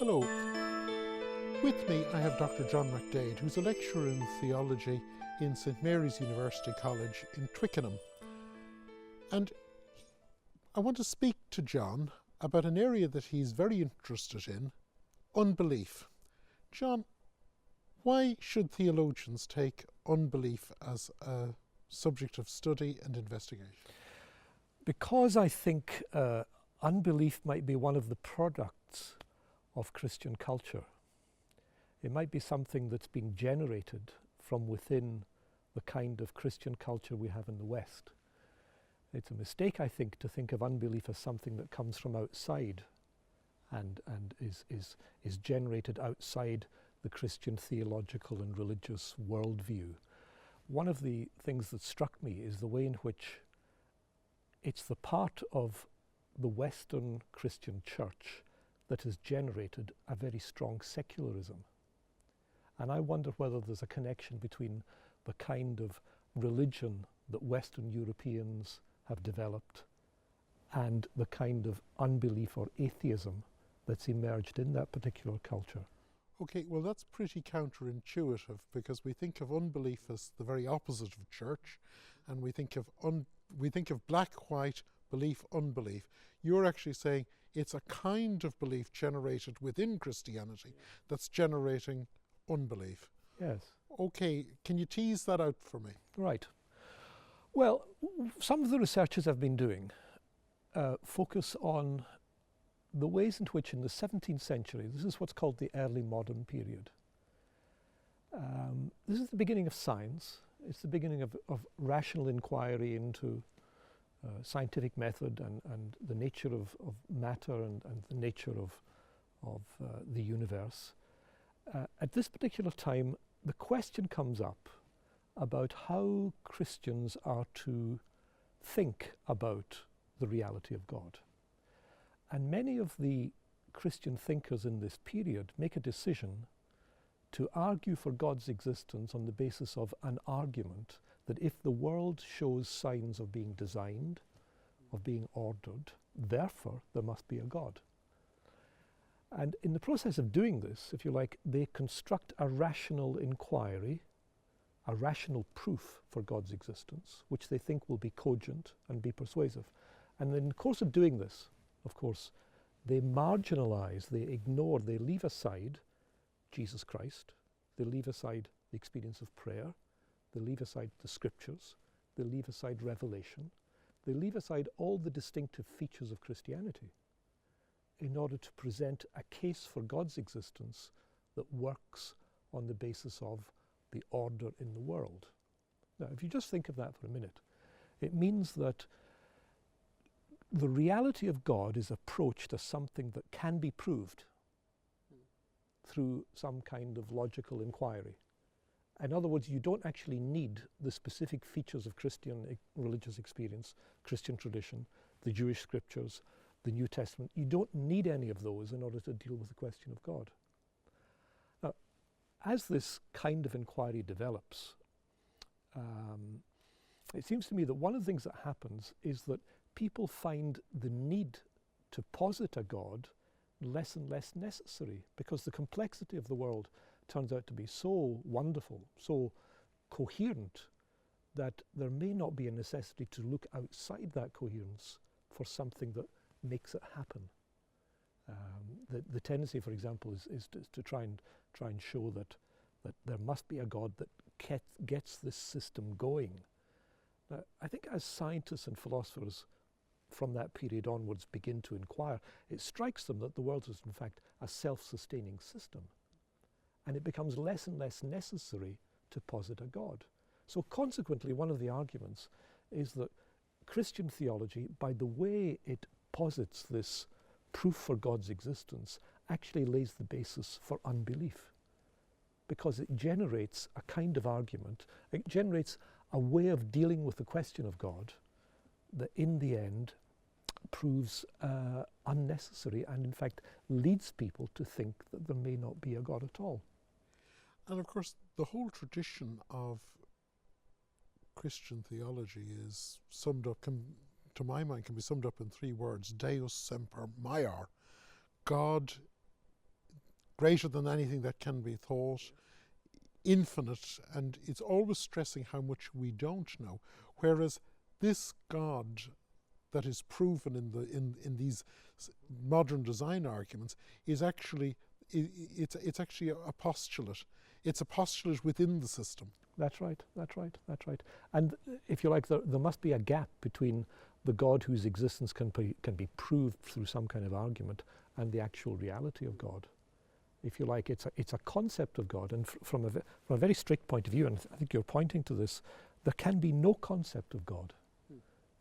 Hello. With me I have Dr. John McDade, who's a lecturer in theology in St Mary's University College in Twickenham. And I want to speak to John about an area that he's very interested in, unbelief. John, why should theologians take unbelief as a subject of study and investigation? Because I think unbelief might be one of the products of Christian culture. It might be something that's been generated from within the kind of Christian culture we have in the West. It's a mistake, I think, to think of unbelief as something that comes from outside and is generated outside the Christian theological and religious worldview. One of the things that struck me is the way in which it's the part of the Western Christian church that has generated a very strong secularism. And I wonder whether there's a connection between the kind of religion that Western Europeans have developed and the kind of unbelief or atheism that's emerged in that particular culture. Okay, well that's pretty counterintuitive, because we think of unbelief as the very opposite of church, and we think of black, white, belief, unbelief. You're actually saying it's a kind of belief generated within Christianity that's generating unbelief. Yes. Okay, can you tease that out for me? Right. Well, some of the researchers I've been doing focus on the ways in which in the 17th century, this is what's called the early modern period. This is the beginning of science. It's the beginning of rational inquiry into scientific method and the nature of matter and the nature of the universe. At this particular time, the question comes up about how Christians are to think about the reality of God. And many of the Christian thinkers in this period make a decision to argue for God's existence on the basis of an argument that if the world shows signs of being designed, of being ordered, therefore there must be a God. And in the process of doing this, if you like, they construct a rational inquiry, a rational proof for God's existence, which they think will be cogent and be persuasive. And in the course of doing this, of course, they marginalize, they ignore, they leave aside Jesus Christ, they leave aside the experience of prayer, they leave aside the scriptures, they leave aside revelation, they leave aside all the distinctive features of Christianity in order to present a case for God's existence that works on the basis of the order in the world. Now, if you just think of that for a minute, it means that the reality of God is approached as something that can be proved through some kind of logical inquiry. In other words, you don't actually need the specific features of Christian religious experience, Christian tradition, the Jewish scriptures, the New Testament. You don't need any of those in order to deal with the question of God. Now, as this kind of inquiry develops, it seems to me that one of the things that happens is that people find the need to posit a God less and less necessary, because the complexity of the world turns out to be so wonderful, so coherent, that there may not be a necessity to look outside that coherence for something that makes it happen. The tendency, for example, is to try and show that there must be a God that gets this system going. Now, I think as scientists and philosophers from that period onwards begin to inquire, it strikes them that the world is in fact a self-sustaining system, and it becomes less and less necessary to posit a God. So consequently, one of the arguments is that Christian theology, by the way it posits this proof for God's existence, actually lays the basis for unbelief, because it generates a kind of argument, it generates a way of dealing with the question of God that in the end proves unnecessary, and in fact leads people to think that there may not be a God at all. And of course, the whole tradition of Christian theology is summed up, to my mind, can be summed up in three words: Deus semper maior. God greater than anything that can be thought, infinite, and it's always stressing how much we don't know. Whereas this God that is proven in these modern design arguments is actually it's actually a postulate. It's a postulate within the system. That's right. And if you like, there must be a gap between the God whose existence can be proved through some kind of argument and the actual reality of God. If you like, it's a concept of God, and from a very strict point of view, and I think you're pointing to this, there can be no concept of God,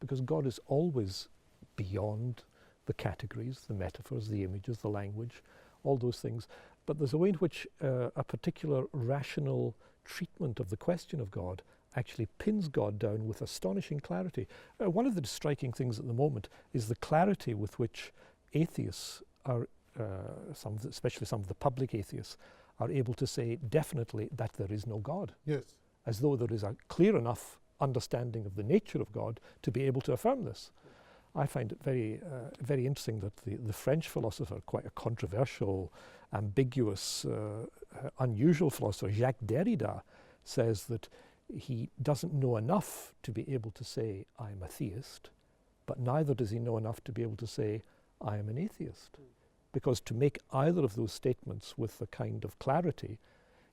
because God is always beyond the categories, the metaphors, the images, the language, all those things. But there's a way in which a particular rational treatment of the question of God actually pins God down with astonishing clarity. One of the striking things at the moment is the clarity with which atheists are, especially some of the public atheists, are able to say definitely that there is no God. Yes. As though there is a clear enough understanding of the nature of God to be able to affirm this. I find it very, very interesting that the French philosopher, quite a controversial, ambiguous, unusual philosopher, Jacques Derrida, says that he doesn't know enough to be able to say, I'm a theist, but neither does he know enough to be able to say, I am an atheist. Because to make either of those statements with the kind of clarity,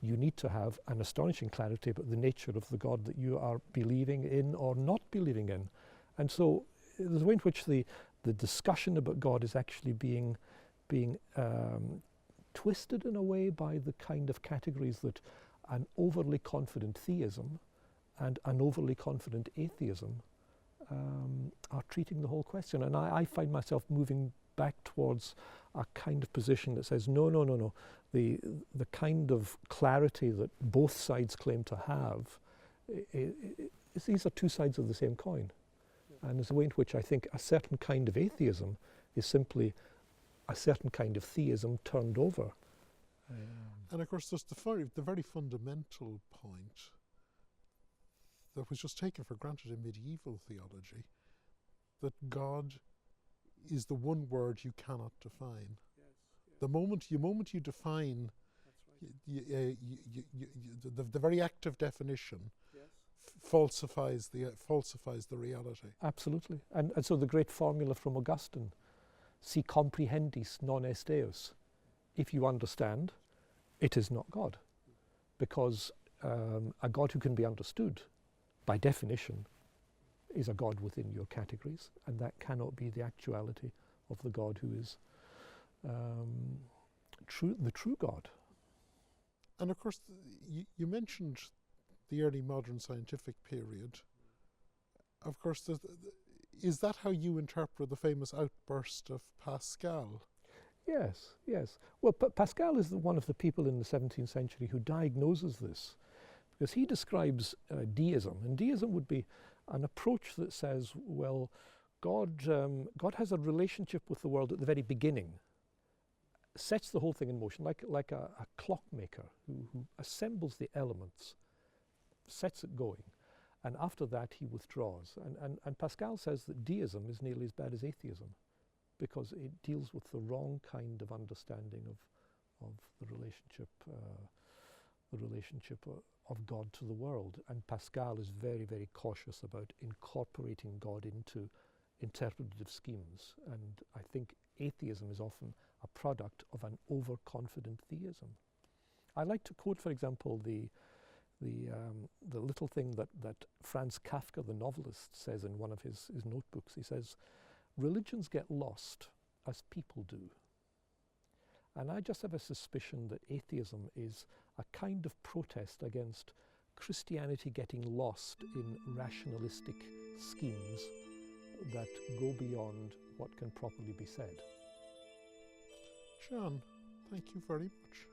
you need to have an astonishing clarity about the nature of the God that you are believing in or not believing in. And so there's a way in which the discussion about God is actually being twisted in a way by the kind of categories that an overly confident theism and an overly confident atheism are treating the whole question. And I find myself moving back towards a kind of position that says, no. The kind of clarity that both sides claim to have, these are two sides of the same coin. And there's a way in which I think a certain kind of atheism is simply a certain kind of theism turned over. And of course, there's the very fundamental point that was just taken for granted in medieval theology, that God is the one word you cannot define. The moment you define, the very act of definition falsifies the reality. Absolutely. And so the great formula from Augustine, si comprehendis non est Deus. If you understand, it is not God. Because a God who can be understood, by definition, is a God within your categories, and that cannot be the actuality of the God who is the true God. And of course, you mentioned the early modern scientific period. Of course, is that how you interpret the famous outburst of Pascal? Yes. Well, Pascal is one of the people in the 17th century who diagnoses this, because he describes deism, and deism would be an approach that says, well, God has a relationship with the world at the very beginning, sets the whole thing in motion, like a clockmaker who assembles the elements, sets it going, and after that he withdraws. And Pascal says that deism is nearly as bad as atheism, because it deals with the wrong kind of understanding of the relationship of God to the world. And Pascal is very, very cautious about incorporating God into interpretative schemes. And I think atheism is often a product of an overconfident theism. I like to quote, for example, the little thing that Franz Kafka, the novelist, says in one of his notebooks. He says, religions get lost as people do. And I just have a suspicion that atheism is a kind of protest against Christianity getting lost in rationalistic schemes that go beyond what can properly be said. John, thank you very much.